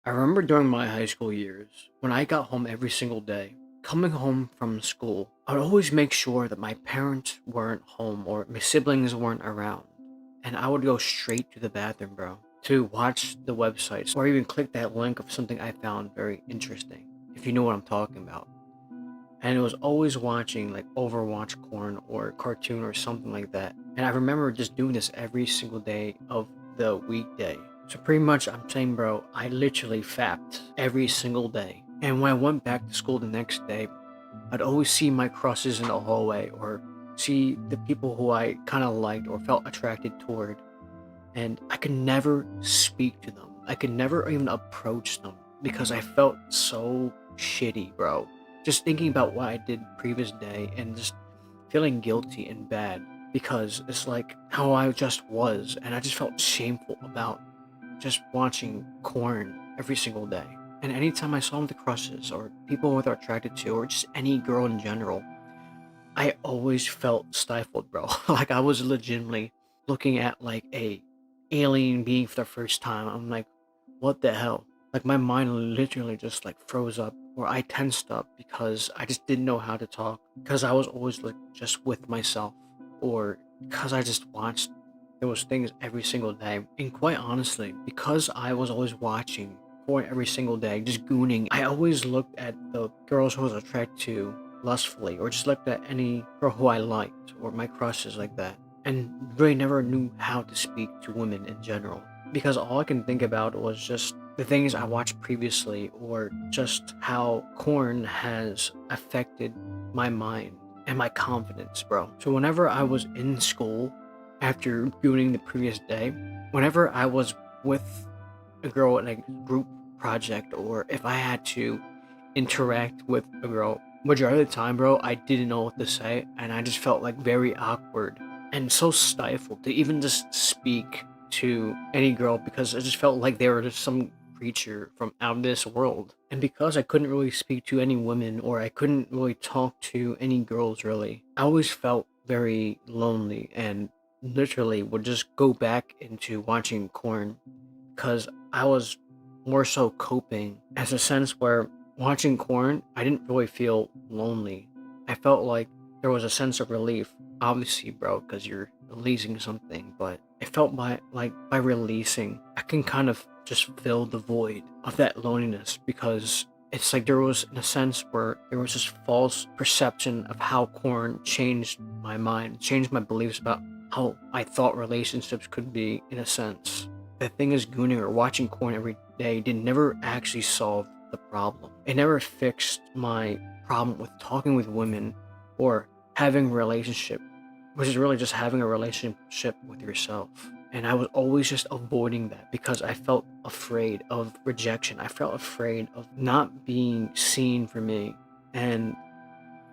I remember during my high school years, when I got home every single day, coming home from school, I'd always make sure that my parents weren't home or my siblings weren't around. And I would go straight to the bathroom, bro, to watch the websites or even click that link of something I found very interesting, if you know what I'm talking about. And it was always watching like Overwatch corn or cartoon or something like that. And I remember just doing this every single day of the weekday. So pretty much I'm saying, bro, I literally fapped every single day. And when I went back to school the next day, I'd always see my crushes in the hallway or see the people who I kind of liked or felt attracted toward. And I could never speak to them. I could never even approach them because I felt so shitty, bro. Just thinking about what I did previous day and just feeling guilty and bad because it's like how I just was, and I just felt shameful about just watching corn every single day. And anytime I saw the crushes or people who they're attracted to, or just any girl in general, I always felt stifled, bro. Like I was legitimately looking at like a alien being for the first time. I'm like, what the hell? Like my mind literally just like froze up or I tensed up because I just didn't know how to talk because I was always like just with myself or because I just watched those things every single day. And quite honestly, because I was always watching porn every single day, just gooning, I always looked at the girls who I was attracted to lustfully or just looked at any girl who I liked or my crushes like that and really never knew how to speak to women in general because all I can think about was just the things I watched previously or just how corn has affected my mind and my confidence, bro. So whenever I was in school after gooning the previous day, whenever I was with a girl in a group project or if I had to interact with a girl, majority of the time, bro, I didn't know what to say and I just felt like very awkward and so stifled to even just speak to any girl because I just felt like they were just some creature from out of this world. And because I couldn't really speak to any women or I couldn't really talk to any girls really, I always felt very lonely and literally would just go back into watching corn because I was more so coping as a sense where watching corn, I didn't really feel lonely. I felt like there was a sense of relief. Obviously, bro, because you're releasing something, but it felt by releasing, I can kind of just fill the void of that loneliness because it's like there was in a sense where there was this false perception of how corn changed my mind, changed my beliefs about how I thought relationships could be in a sense. The thing is, gooning or watching corn every day did never actually solve the problem. It never fixed my problem with talking with women or having a relationship, which is really just having a relationship with yourself. And I was always just avoiding that because I felt afraid of rejection. I felt afraid of not being seen for me and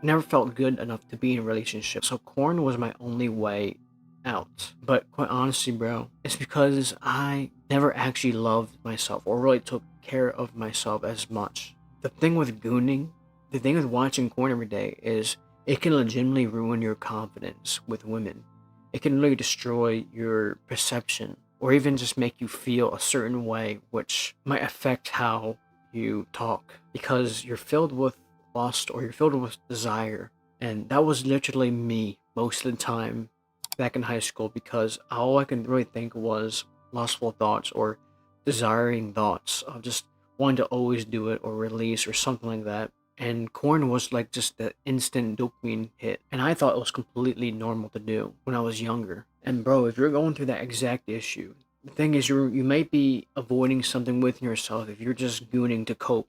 never felt good enough to be in a relationship. So corn was my only way out. But quite honestly, bro, it's because I never actually loved myself or really took care of myself as much. The thing with gooning, the thing with watching corn every day is it can legitimately ruin your confidence with women. It can really destroy your perception or even just make you feel a certain way, which might affect how you talk because you're filled with lust or you're filled with desire. And that was literally me most of the time back in high school because all I can really think was lustful thoughts or desiring thoughts of just wanting to always do it or release or something like that. And corn was like just the instant dopamine hit. And I thought it was completely normal to do when I was younger. And bro, if you're going through that exact issue, the thing is you might be avoiding something within yourself if you're just gooning to cope.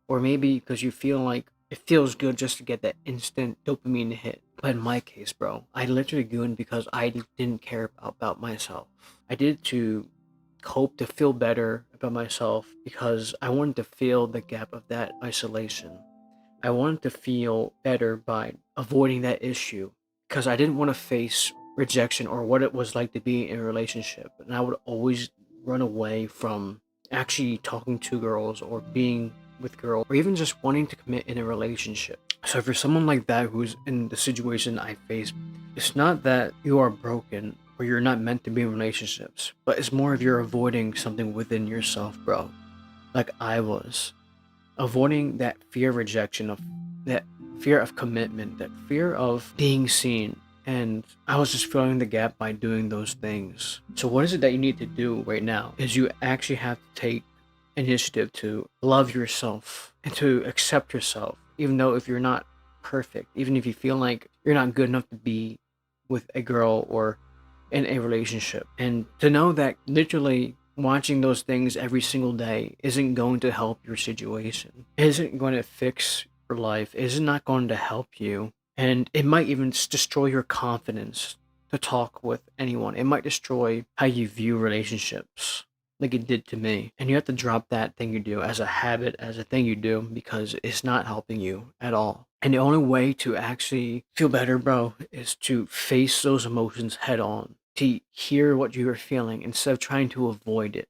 Or maybe because you feel like it feels good just to get that instant dopamine hit. But in my case, bro, I literally gooned because I didn't care about myself. I did it to cope, to feel better about myself because I wanted to fill the gap of that isolation. I wanted to feel better by avoiding that issue because I didn't want to face rejection or what it was like to be in a relationship. And I would always run away from actually talking to girls or being with girls or even just wanting to commit in a relationship. So for someone like that who's in the situation I face, it's not that you are broken or you're not meant to be in relationships, but it's more of you're avoiding something within yourself, bro. like I was, avoiding that fear of rejection, of that fear of commitment, that fear of being seen. And I was just filling the gap by doing those things. So what is it that you need to do right now? Is you actually have to take initiative to love yourself and to accept yourself, even though if you're not perfect, even if you feel like you're not good enough to be with a girl or in a relationship. And to know that literally watching those things every single day isn't going to help your situation, isn't going to fix your life, is not going to help you. And it might even destroy your confidence to talk with anyone. It might destroy how you view relationships, like it did to me. And you have to drop that thing you do as a habit, as a thing you do, because it's not helping you at all. And the only way to actually feel better, bro, is to face those emotions head on, to hear what you are feeling instead of trying to avoid it.